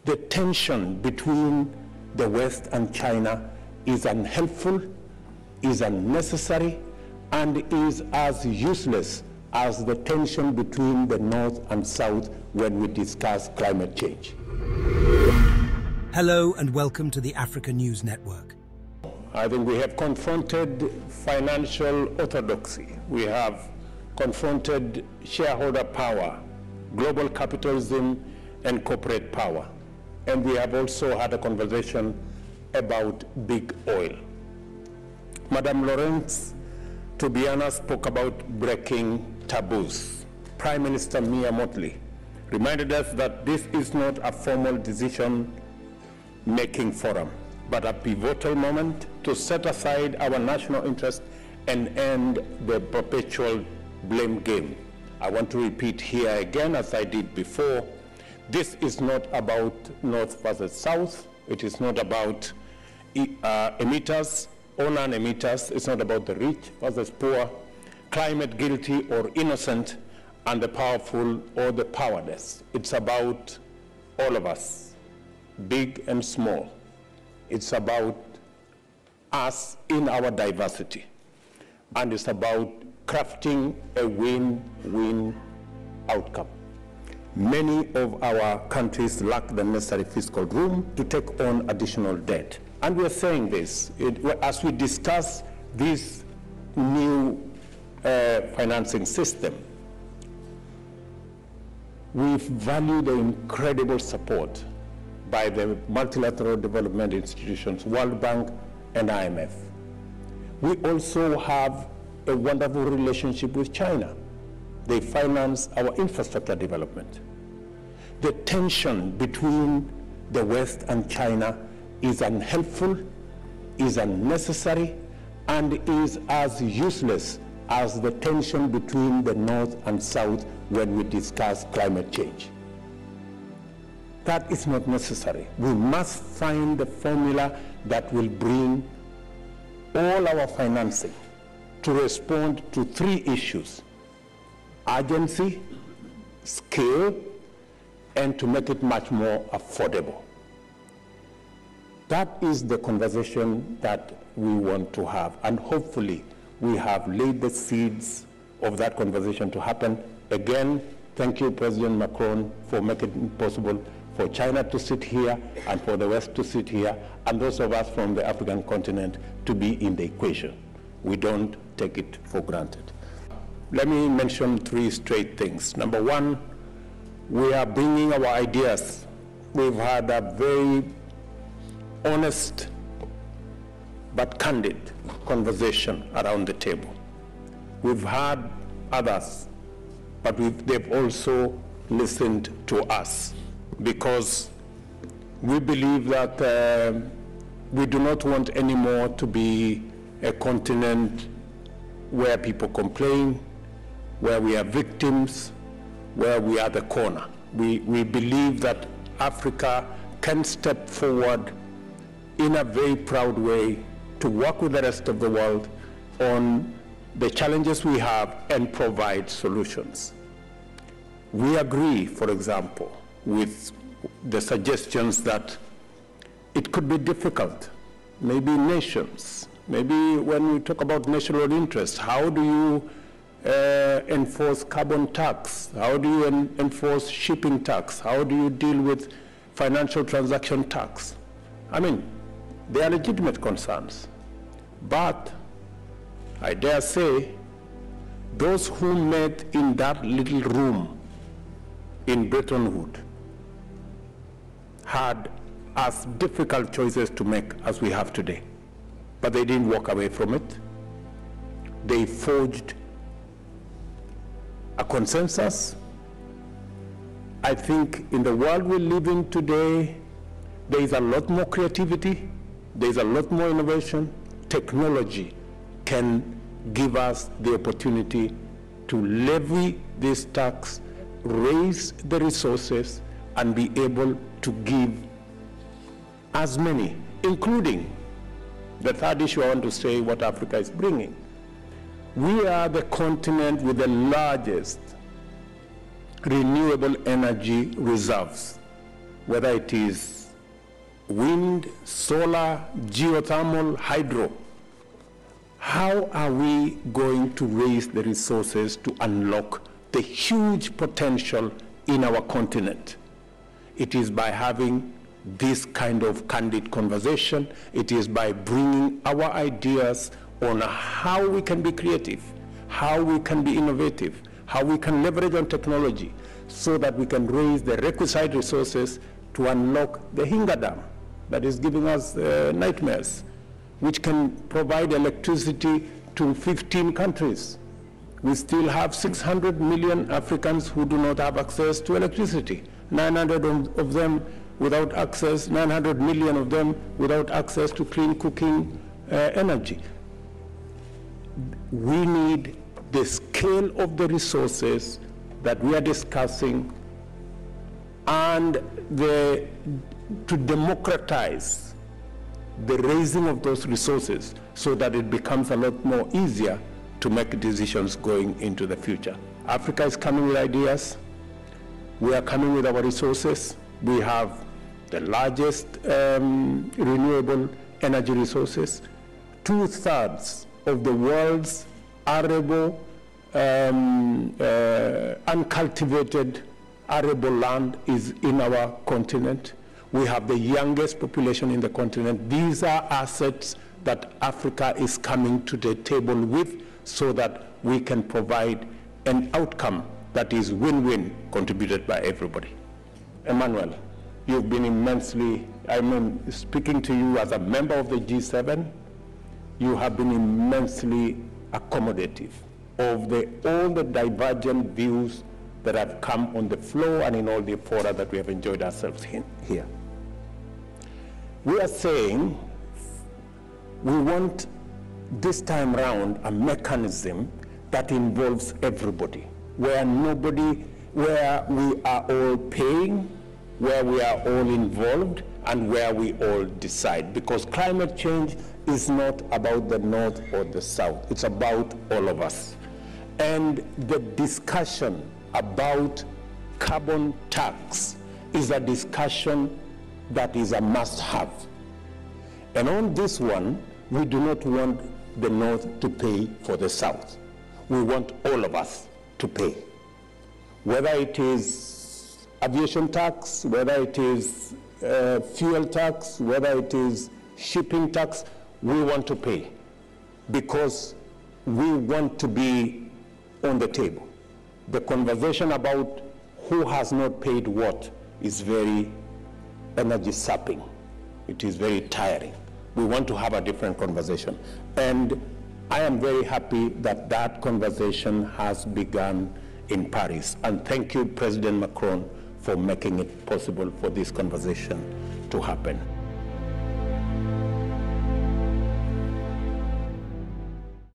The tension between the West and China is unhelpful, is unnecessary, and is as useless as the tension between the North and South when we discuss climate change. Hello and welcome to the Africa News Network. I think we have confronted financial orthodoxy. We have confronted shareholder power, global capitalism, and corporate power. And we have also had a conversation about big oil. Madam Lawrence Tobiana spoke about breaking taboos. Prime Minister Mia Mottley reminded us that this is not a formal decision-making forum, but a pivotal moment to set aside our national interest and end the perpetual blame game. I want to repeat here again, as I did before, this is not about North versus South. It is not about emitters or non-emitters. It's not about the rich versus poor, climate guilty or innocent, and the powerful or the powerless. It's about all of us, big and small. It's about us in our diversity. And it's about crafting a win-win outcome. Many of our countries lack the necessary fiscal room to take on additional debt. And we're saying this, as we discuss this new financing system, we value the incredible support by the multilateral development institutions, World Bank and IMF. We also have a wonderful relationship with China. They finance our infrastructure development. The tension between the West and China is unhelpful, is unnecessary, and is as useless as the tension between the North and South when we discuss climate change. That is not necessary. We must find the formula that will bring all our financing to respond to three issues: urgency, scale, and to make it much more affordable. That is the conversation that we want to have, and hopefully we have laid the seeds of that conversation to happen. Again, thank you, President Macron, for making it possible for China to sit here and for the West to sit here, and those of us from the African continent to be in the equation. We don't take it for granted. Let me mention three straight things. Number one, we are bringing our ideas. We've had a very honest but candid conversation around the table. We've had others, but they've also listened to us, because we believe that we do not want anymore to be a continent where people complain, where we are victims, where we are the corner. We believe that Africa can step forward in a very proud way to work with the rest of the world on the challenges we have and provide solutions. We agree, for example, with the suggestions that it could be difficult, maybe nations, maybe when we talk about national interest, how do you enforce carbon tax? How do you enforce shipping tax? How do you deal with financial transaction tax? I mean, they are legitimate concerns. But I dare say, those who met in that little room in Bretton Woods had as difficult choices to make as we have today. But they didn't walk away from it. They forged a consensus. I think in the world we live in today, there is a lot more creativity, there is a lot more innovation. Technology can give us the opportunity to levy this tax, raise the resources, and be able to give as many, including the third issue I want to say, what Africa is bringing. We are the continent with the largest renewable energy reserves whether it is wind, solar, geothermal, hydro. How are we going to raise the resources to unlock the huge potential in our continent? It is by having this kind of candid conversation. It is by bringing our ideas on how we can be creative, how we can be innovative, how we can leverage on technology so that we can raise the requisite resources to unlock the Hinga Dam that is giving us nightmares, which can provide electricity to 15 countries. We still have 600 million Africans who do not have access to electricity. 900 of them without access, 900 million of them without access to clean cooking energy. We need the scale of the resources that we are discussing and to democratize the raising of those resources so that it becomes a lot more easier to make decisions going into the future. Africa is coming with ideas. We are coming with our resources. We have the largest renewable energy resources. 2/3 of the world's arable, uncultivated arable land is in our continent. We have the youngest population in the continent. These are assets that Africa is coming to the table with so that we can provide an outcome that is win-win, contributed by everybody. Emmanuel, you've been immensely, speaking to you as a member of the G7, you have been immensely accommodative of all the divergent views that have come on the floor and in all the fora that we have enjoyed ourselves here. We are saying we want this time round a mechanism that involves everybody, where we are all paying, where we are all involved, and where we all decide. Because climate change is not about the North or the South. It's about all of us. And the discussion about carbon tax is a discussion that is a must-have. And on this one, we do not want the North to pay for the South. We want all of us to pay. Whether it is aviation tax, whether it is fuel tax, whether it is shipping tax, we want to pay because we want to be on the table. The conversation about who has not paid what is very energy sapping. It is very tiring. We want to have a different conversation. And I am very happy that that conversation has begun in Paris. And thank you, President Macron, for making it possible for this conversation to happen.